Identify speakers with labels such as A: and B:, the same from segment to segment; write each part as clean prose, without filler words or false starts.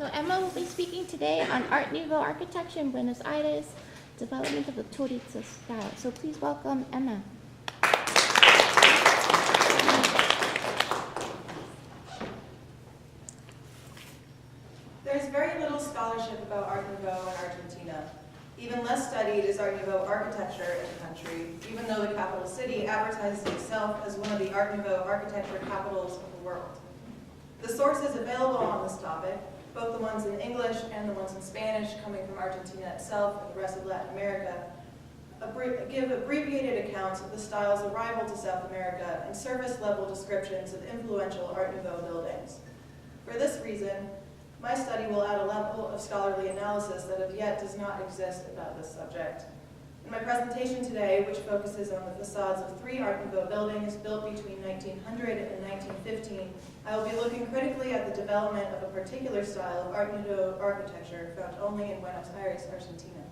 A: So Emma will be speaking today on Art Nouveau architecture in Buenos Aires, development of the Chorizo style. So please welcome Emma.
B: There's very little scholarship about Art Nouveau in Argentina. Even less studied is Art Nouveau architecture in the country, even though the capital city advertises itself as one of the Art Nouveau architecture capitals of the world. The sources available on this topic, both the ones in English and the ones in Spanish coming from Argentina itself and the rest of Latin America, give abbreviated accounts of the style's arrival to South America and service-level descriptions of influential Art Nouveau buildings. For this reason, my study will add a level of scholarly analysis that as yet does not exist about this subject. In my presentation today, which focuses on the facades of 3 Art Nouveau buildings built between 1900 and 1915, I will be looking critically at the development of a particular style of Art Nouveau architecture found only in Buenos Aires, Argentina.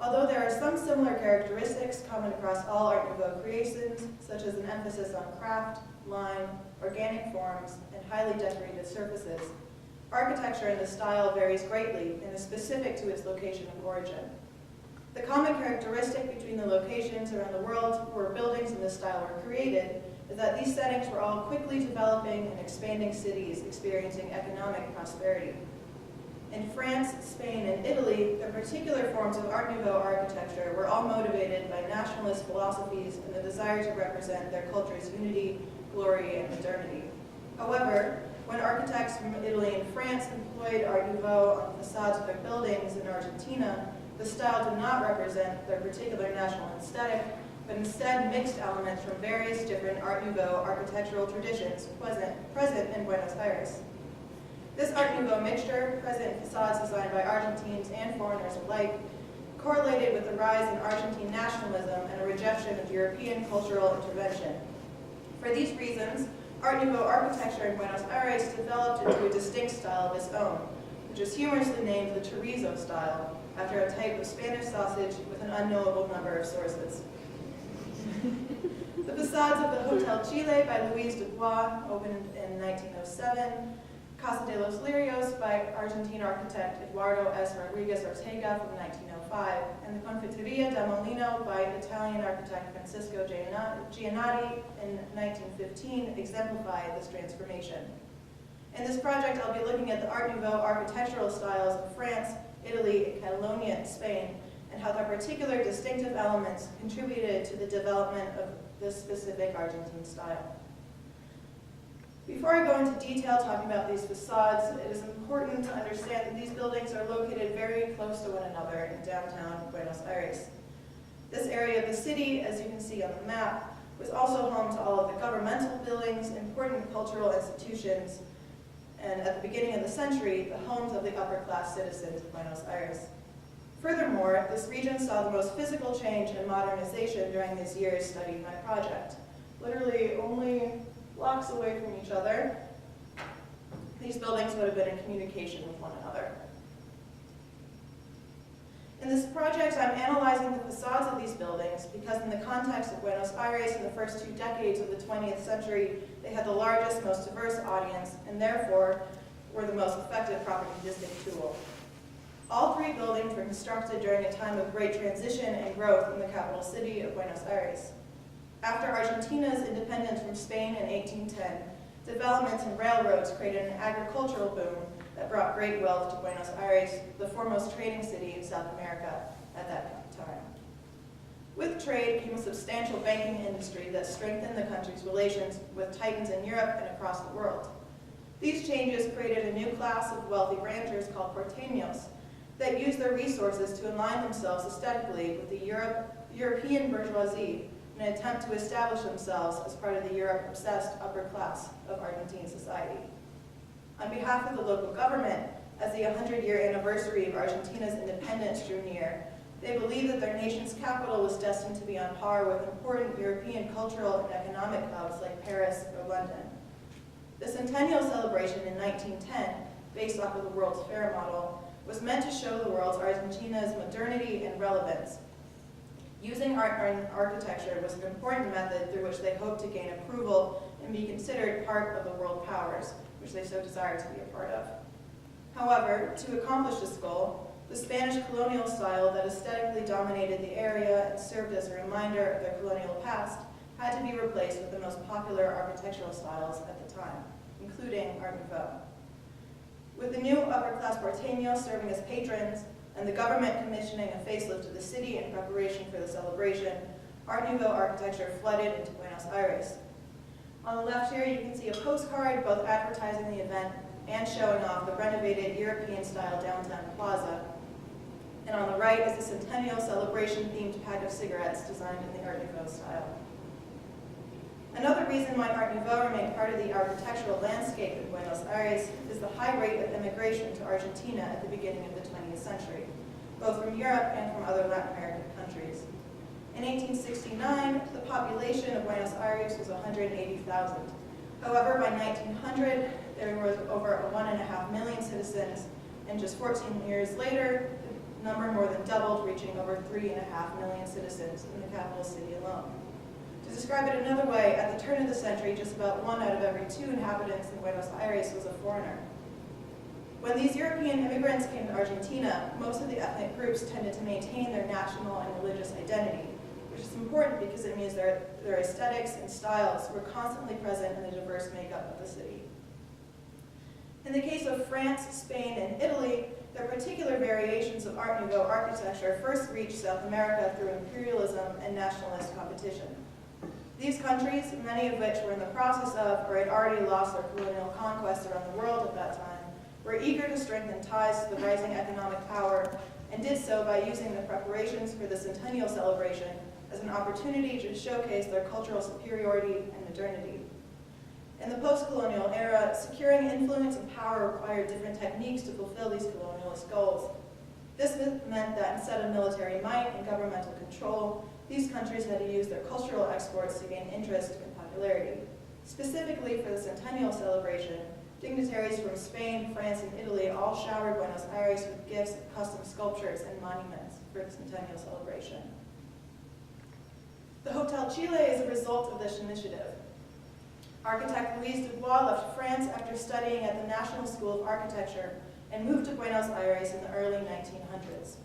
B: Although there are some similar characteristics common across all Art Nouveau creations, such as an emphasis on craft, line, organic forms, and highly decorated surfaces, architecture in this style varies greatly and is specific to its location of origin. The common characteristic between the locations around the world where buildings in this style were created is that these settings were all quickly developing and expanding cities experiencing economic prosperity. In France, Spain, and Italy, the particular forms of Art Nouveau architecture were all motivated by nationalist philosophies and the desire to represent their culture's unity, glory, and modernity. However, when architects from Italy and France employed Art Nouveau on the facades of their buildings in Argentina, the style did not represent their particular national aesthetic, but instead mixed elements from various different Art Nouveau architectural traditions present in Buenos Aires. This Art Nouveau mixture, present in facades designed by Argentines and foreigners alike, correlated with the rise in Argentine nationalism and a rejection of European cultural intervention. For these reasons, Art Nouveau architecture in Buenos Aires developed into a distinct style of its own, which is humorously named the Chorizo style, after a type of Spanish sausage with an unknowable number of sources. The facades of the Hotel Chile by Luis Dubois, opened in 1907, Casa de los Lirios by Argentine architect Eduardo S. Rodriguez Ortega from 1905, and the Confiteria da Molino by Italian architect Francisco Giannati in 1915 exemplify this transformation. In this project, I'll be looking at the Art Nouveau architectural styles of France, Italy, and Catalonia in Spain, and how their particular distinctive elements contributed to the development of this specific Argentine style. Before I go into detail talking about these facades, it is important to understand that these buildings are located very close to one another in downtown Buenos Aires. This area of the city, as you can see on the map, was also home to all of the governmental buildings, important cultural institutions, and at the beginning of the century, the homes of the upper-class citizens of Buenos Aires. Furthermore, this region saw the most physical change and modernization during these years studying my project. Literally only blocks away from each other, these buildings would have been in communication with one another. In this project, I'm analyzing the facades of these buildings because in the context of Buenos Aires in the first 2 decades of the 20th century, they had the largest, most diverse audience, and therefore were the most effective propagandistic tool. All 3 buildings were constructed during a time of great transition and growth in the capital city of Buenos Aires. After Argentina's independence from Spain in 1810, developments and railroads created an agricultural boom that brought great wealth to Buenos Aires, the foremost trading city in South America at that time. With trade came a substantial banking industry that strengthened the country's relations with titans in Europe and across the world. These changes created a new class of wealthy ranchers called porteños that used their resources to align themselves aesthetically with the European bourgeoisie in an attempt to establish themselves as part of the Europe-obsessed upper class of Argentine society. On behalf of the local government, as the 100-year anniversary of Argentina's independence drew near, they believed that their nation's capital was destined to be on par with important European cultural and economic hubs like Paris or London. The centennial celebration in 1910, based off of the World's Fair model, was meant to show the world Argentina's modernity and relevance. Using art and architecture was an important method through which they hoped to gain approval and be considered part of the world powers, which they so desired to be a part of. However, to accomplish this goal, the Spanish colonial style that aesthetically dominated the area and served as a reminder of their colonial past had to be replaced with the most popular architectural styles at the time, including Art Nouveau. With the new upper-class porteños serving as patrons and the government commissioning a facelift of the city in preparation for the celebration, Art Nouveau architecture flooded into Buenos Aires. On the left here, you can see a postcard both advertising the event and showing off the renovated European-style downtown plaza. And on the right is the Centennial Celebration-themed pack of cigarettes designed in the Art Nouveau style. Another reason why Art Nouveau remained part of the architectural landscape in Buenos Aires is the high rate of immigration to Argentina at the beginning of the 20th century, both from Europe and from other Latin American countries. In 1869, the population of Buenos Aires was 180,000. However, by 1900, there was over 1.5 million citizens, and just 14 years later, the number more than doubled, reaching over 3.5 million citizens in the capital city alone. To describe it another way, at the turn of the century, just about 1 out of every 2 inhabitants in Buenos Aires was a foreigner. When these European immigrants came to Argentina, most of the ethnic groups tended to maintain their national and religious identity, which is important because it means their aesthetics and styles were constantly present in the diverse makeup of the city. In the case of France, Spain, and Italy, their particular variations of Art Nouveau architecture first reached South America through imperialism and nationalist competition. These countries, many of which were in the process of or had already lost their colonial conquests around the world at that time, were eager to strengthen ties to the rising economic power and did so by using the preparations for the Centennial celebration as an opportunity to showcase their cultural superiority and modernity. In the post-colonial era, securing influence and power required different techniques to fulfill these colonialist goals. This meant that instead of military might and governmental control, these countries had to use their cultural exports to gain interest and popularity. Specifically for the Centennial celebration, dignitaries from Spain, France, and Italy all showered Buenos Aires with gifts of custom sculptures and monuments for the Centennial celebration. The Hotel Chile is a result of this initiative. Architect Louise Dubois left France after studying at the National School of Architecture and moved to Buenos Aires in the early 1900s.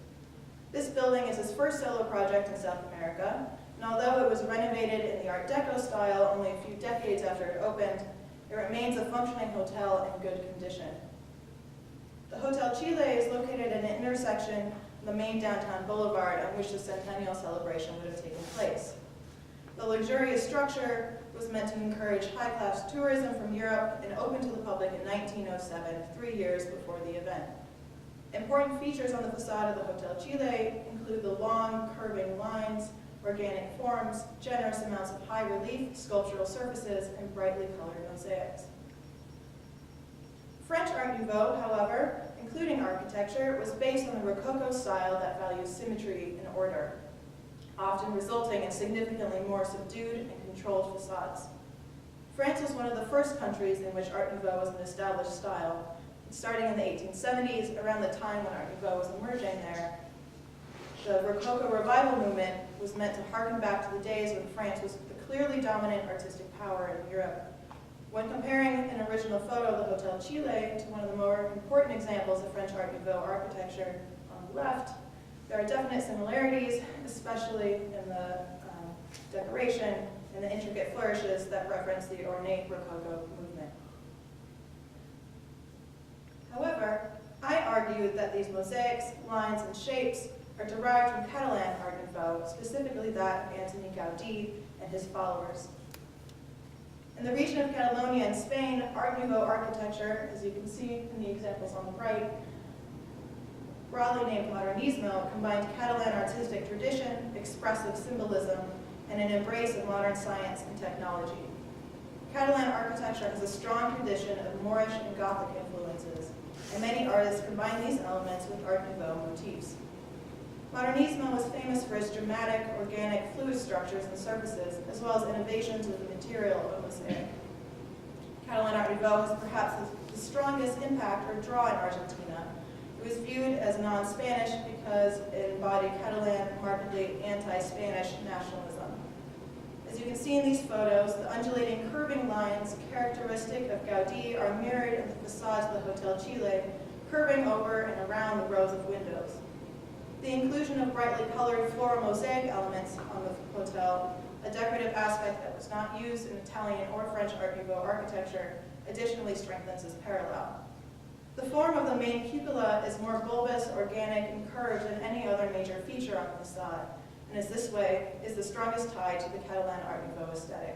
B: This building is his first solo project in South America, and although it was renovated in the Art Deco style only a few decades after it opened, it remains a functioning hotel in good condition. The Hotel Chile is located at an intersection in the main downtown boulevard on which the Centennial celebration would have taken place. The luxurious structure was meant to encourage high-class tourism from Europe and opened to the public in 1907, 3 years before the event. Important features on the facade of the Hotel Chile include the long, curving lines, organic forms, generous amounts of high relief, sculptural surfaces, and brightly colored mosaics. French Art Nouveau, however, including architecture, was based on the Rococo style that values symmetry and order, often resulting in significantly more subdued and controlled facades. France was one of the first countries in which Art Nouveau was an established style. Starting in the 1870s, around the time when Art Nouveau was emerging there, the Rococo revival movement was meant to harken back to the days when France was the clearly dominant artistic power in Europe. When comparing an original photo of the Hotel Chile to one of the more important examples of French Art Nouveau architecture on the left, there are definite similarities, especially in the decoration and the intricate flourishes that reference the ornate Rococo movement. However, I argue that these mosaics, lines, and shapes are derived from Catalan Art Nouveau, specifically that of Antoni Gaudí and his followers. In the region of Catalonia in Spain, Art Nouveau architecture, as you can see in the examples on the right, broadly named Modernismo, combined Catalan artistic tradition, expressive symbolism, and an embrace of modern science and technology. Catalan architecture has a strong tradition of Moorish and Gothic influences, and many artists combine these elements with Art Nouveau motifs. Modernismo was famous for its dramatic, organic, fluid structures and surfaces, as well as innovations with the material of mosaic. Catalan Art Nouveau has perhaps the strongest impact or draw in Argentina. It was viewed as non-Spanish because it embodied Catalan, markedly anti-Spanish nationalism. As you can see in these photos, the undulating curving lines characteristic of Gaudí are mirrored in the facades of the Hotel Chile, curving over and around the rows of windows. The inclusion of brightly colored floral mosaic elements on the hotel, a decorative aspect that was not used in Italian or French Art Nouveau architecture, additionally strengthens this parallel. The form of the main cupola is more bulbous, organic, and curved than any other major feature on the facade, and is this way is the strongest tie to the Catalan Art Nouveau aesthetic.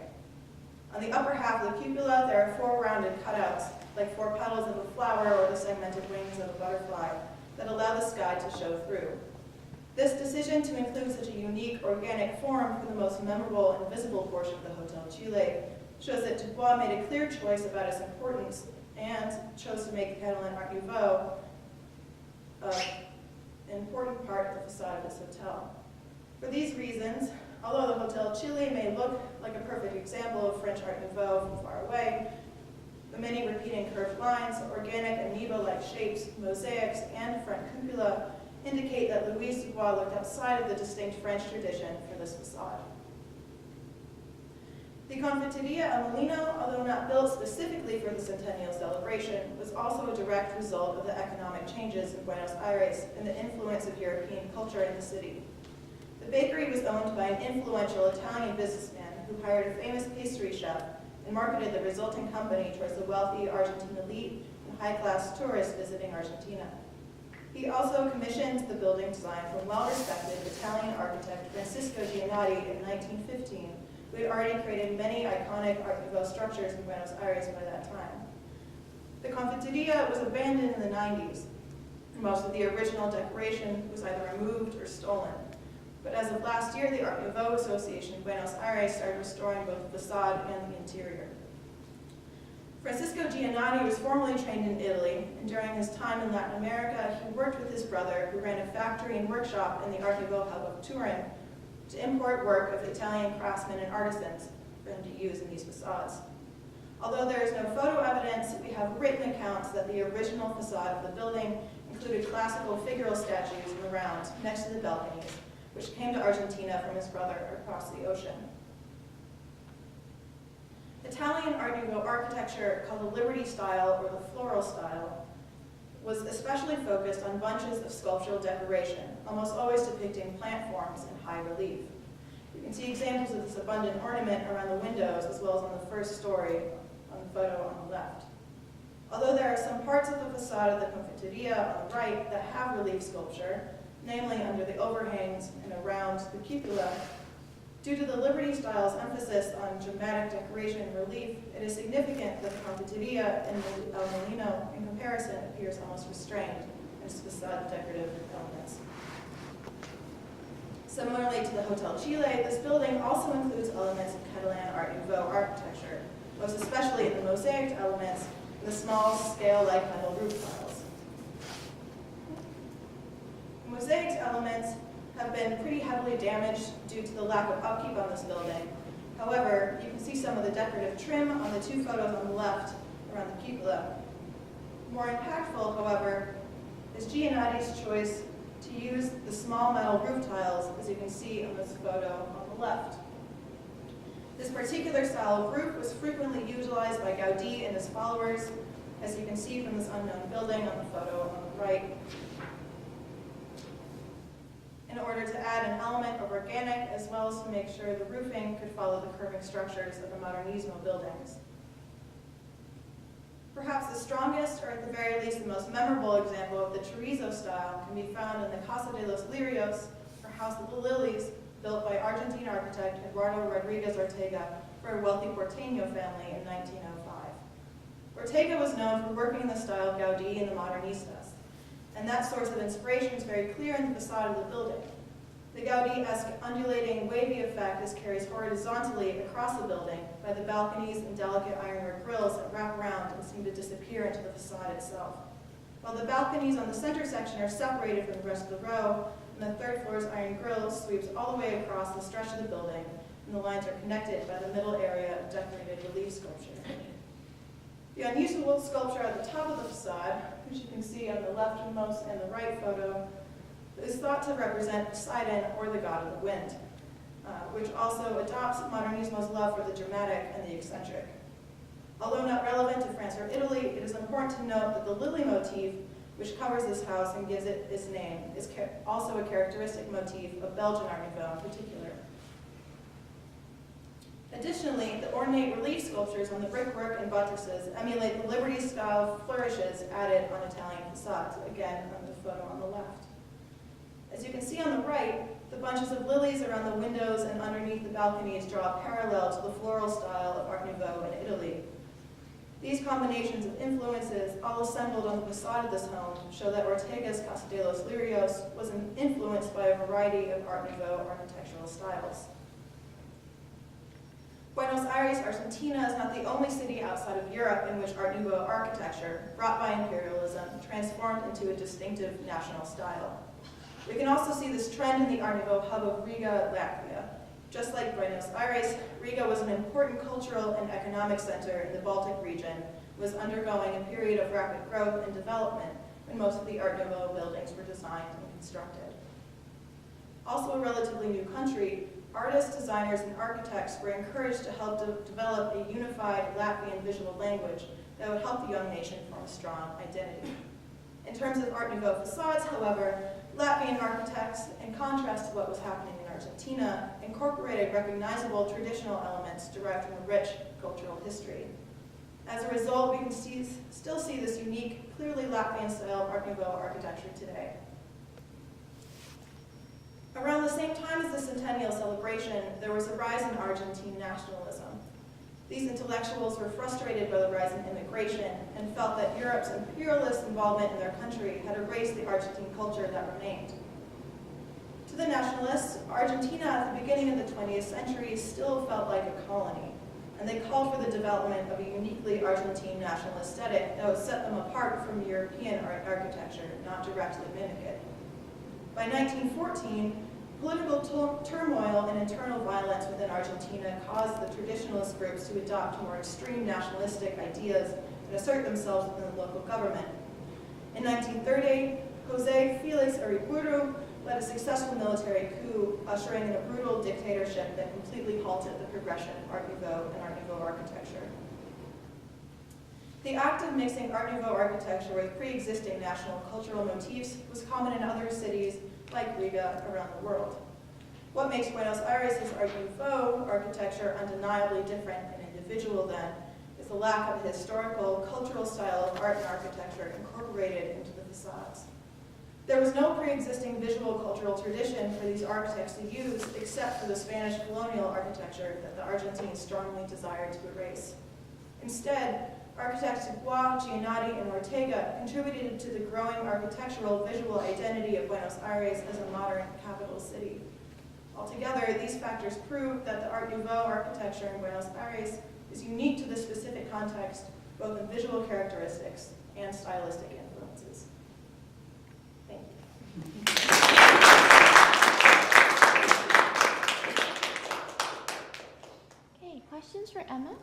B: On the upper half of the cupola, there are 4 rounded cutouts, like 4 petals of a flower or the segmented wings of a butterfly, that allow the sky to show through. This decision to include such a unique, organic form for the most memorable and visible portion of the Hotel Chile shows that Dubois made a clear choice about its importance and chose to make the Catalan Art Nouveau an important part of the facade of this hotel. For these reasons, although the Hotel Chile may look like a perfect example of French Art Nouveau from far away, the many repeating curved lines, organic amoeba-like shapes, mosaics, and front cupola indicate that Louis Dubois looked outside of the distinct French tradition for this facade. The Confiteria El Molino, although not built specifically for the centennial celebration, was also a direct result of the economic changes in Buenos Aires and the influence of European culture in the city. The bakery was owned by an influential Italian businessman who hired a famous pastry chef and marketed the resulting company towards the wealthy Argentine elite and high-class tourists visiting Argentina. He also commissioned the building design from well-respected Italian architect Francisco Giannotti in 1915, who had already created many iconic Art Nouveau structures in Buenos Aires by that time. The Confiteria was abandoned in the 90s, and most of the original decoration was either removed or stolen. But as of last year, the Art Nouveau Association in Buenos Aires started restoring both the facade and the interior. Francisco Giannotti was formally trained in Italy, and during his time in Latin America, he worked with his brother, who ran a factory and workshop in the Art Nouveau hub of Turin, to import work of Italian craftsmen and artisans for him to use in these facades. Although there is no photo evidence, we have written accounts that the original facade of the building included classical figural statues in the round next to the balconies, which came to Argentina from his brother across the ocean. Italian Art Nouveau architecture, called the Liberty style or the floral style, was especially focused on bunches of sculptural decoration, almost always depicting plant forms in high relief. You can see examples of this abundant ornament around the windows as well as on the first story on the photo on the left. Although there are some parts of the facade of the Confiteria on the right that have relief sculpture, namely under the overhangs and around the cupola, due to the Liberty style's emphasis on dramatic decoration and relief, it is significant that the Confiteria in the El Molino, in comparison, appears almost restrained in its facade decorative elements. Similarly to the Hotel Chile, this building also includes elements of Catalan Art Nouveau architecture, most especially in the mosaic elements and the small scale-like metal roof tiles. The mosaic elements have been pretty heavily damaged due to the lack of upkeep on this building. However, you can see some of the decorative trim on the 2 photos on the left around the cupola. More impactful, however, is Giannotti's choice to use the small metal roof tiles, as you can see on this photo on the left. This particular style of roof was frequently utilized by Gaudí and his followers, as you can see from this unknown building on the photo on the right, in order to add an element of organic as well as to make sure the roofing could follow the curving structures of the Modernismo buildings. Perhaps the strongest, or at the very least the most memorable example of the Chorizo style can be found in the Casa de los Lirios, or House of the Lilies, built by Argentine architect Eduardo Rodriguez Ortega for a wealthy Porteño family in 1905. Ortega was known for working in the style of Gaudí and the Modernistas, and that source of inspiration is very clear in the facade of the building. The Gaudí-esque undulating, wavy effect is carried horizontally across the building by the balconies and delicate ironwork grills that wrap around and seem to disappear into the facade itself. While the balconies on the center section are separated from the rest of the row, and the 3rd floor's iron grille sweeps all the way across the stretch of the building, and the lines are connected by the middle area of decorated relief sculpture. The unusual sculpture at the top of the facade, which you can see on the leftmost and the right photo, is thought to represent Poseidon, or the god of the wind, which also adopts Modernismo's love for the dramatic and the eccentric. Although not relevant to France or Italy, it is important to note that the lily motif, which covers this house and gives it its name, is also a characteristic motif of Belgian Art Nouveau in particular. Additionally, the ornate relief sculptures on the brickwork and buttresses emulate the Liberty-style flourishes added on Italian facades, again on the photo on the left. As you can see on the right, the bunches of lilies around the windows and underneath the balconies draw a parallel to the floral style of Art Nouveau in Italy. These combinations of influences, all assembled on the facade of this home, show that Ortega's Casa de los Lirios was influenced by a variety of Art Nouveau architectural styles. Buenos Aires, Argentina is not the only city outside of Europe in which Art Nouveau architecture, brought by imperialism, transformed into a distinctive national style. We can also see this trend in the Art Nouveau hub of Riga, Latvia. Just like Buenos Aires, Riga was an important cultural and economic center in the Baltic region, was undergoing a period of rapid growth and development when most of the Art Nouveau buildings were designed and constructed. Also a relatively new country, artists, designers, and architects were encouraged to help develop a unified Latvian visual language that would help the young nation form a strong identity. In terms of Art Nouveau facades, however, Latvian architects, in contrast to what was happening in Argentina, incorporated recognizable traditional elements derived from a rich cultural history. As a result, we can still see this unique, clearly Latvian-style Art Nouveau architecture today. Around the same time as the centennial celebration, there was a rise in Argentine nationalism. These intellectuals were frustrated by the rise in immigration and felt that Europe's imperialist involvement in their country had erased the Argentine culture that remained. To the nationalists, Argentina at the beginning of the 20th century still felt like a colony, and they called for the development of a uniquely Argentine national aesthetic that would set them apart from European architecture, not directly mimic it. By 1914, political turmoil and internal violence within Argentina caused the traditionalist groups to adopt more extreme nationalistic ideas and assert themselves within the local government. In 1930, José Félix Uriburu led a successful military coup, ushering in a brutal dictatorship that completely halted the progression of Art Nouveau and Art Nouveau architecture. The act of mixing Art Nouveau architecture with pre-existing national cultural motifs was common in other cities like Riga around the world. What makes Buenos Aires' Art Nouveau architecture undeniably different and individual then is the lack of a historical, cultural style of art and architecture incorporated into the facades. There was no pre-existing visual cultural tradition for these architects to use except for the Spanish colonial architecture that the Argentines strongly desired to erase. Instead, architects Nouveau, Giannotti, and Ortega contributed to the growing architectural visual identity of Buenos Aires as a modern capital city. Altogether, these factors prove that the Art Nouveau architecture in Buenos Aires is unique to the specific context, both in visual characteristics and stylistic influences. Thank you.
A: Okay, questions for Emma?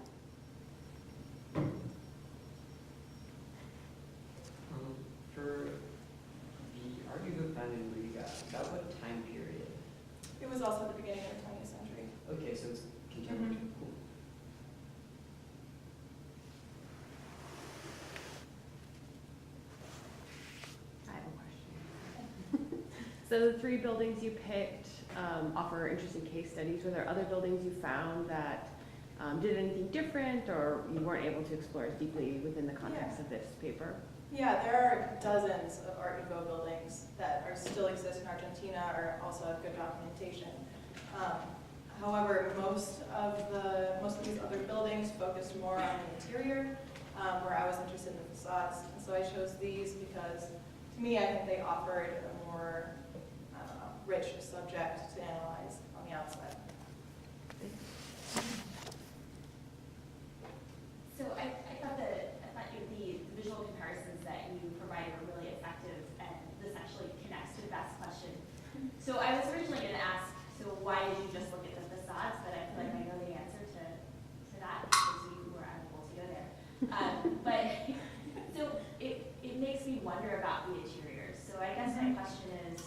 C: For the Art Nouveau found in Riga, about what time period?
B: It was also at the beginning of the 20th century.
C: Okay, so it's contemporary.
B: Mhm.
C: Cool.
D: I have a question. So the 3 buildings you picked offer interesting case studies. Were there other buildings you found that did anything different, or you weren't able to explore as deeply within the context of this paper?
B: Yeah, there are dozens of Art Nouveau buildings that still exist in Argentina or also have good documentation. However, most of these other buildings focused more on the interior, where I was interested in the facades. And so I chose these because, to me, I think they offered a more rich subject to analyze on the outside.
E: So I thought the visual comparisons that you provided were really effective, and this actually connects to Beth's question. So I was originally going to ask, so why did you just look at the facades? But I feel like I know the answer to that because you were unable to go there. But so it makes me wonder about the interiors. So I guess my question is,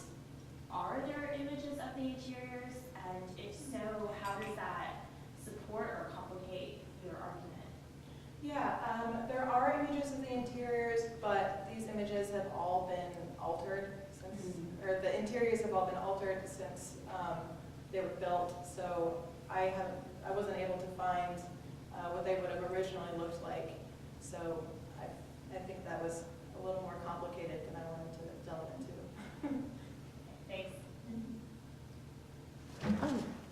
E: are there images of the interiors? And if so, how does that support or complicate your argument?
B: Yeah, there are images of the interiors, but these images have all been altered since, or the interiors have all been altered since they were built. So I wasn't able to find what they would have originally looked like. So I think that was a little more complicated than I wanted to delve into.
E: Thanks.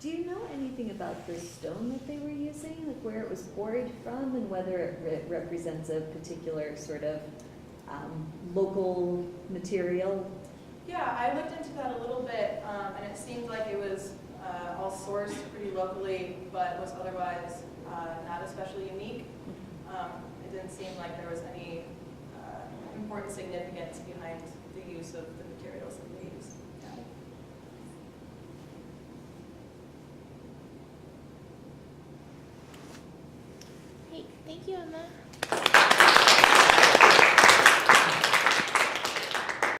F: Do you know anything about the stone that they were using, like where it was quarried from, and whether it represents a particular sort of local material?
B: Yeah, I looked into that a little bit, and it seemed like it was all sourced pretty locally, but was otherwise not especially unique. It didn't seem like there was any important significance behind the use of the materials that they used. Yeah.
A: Great, thank you, Emma.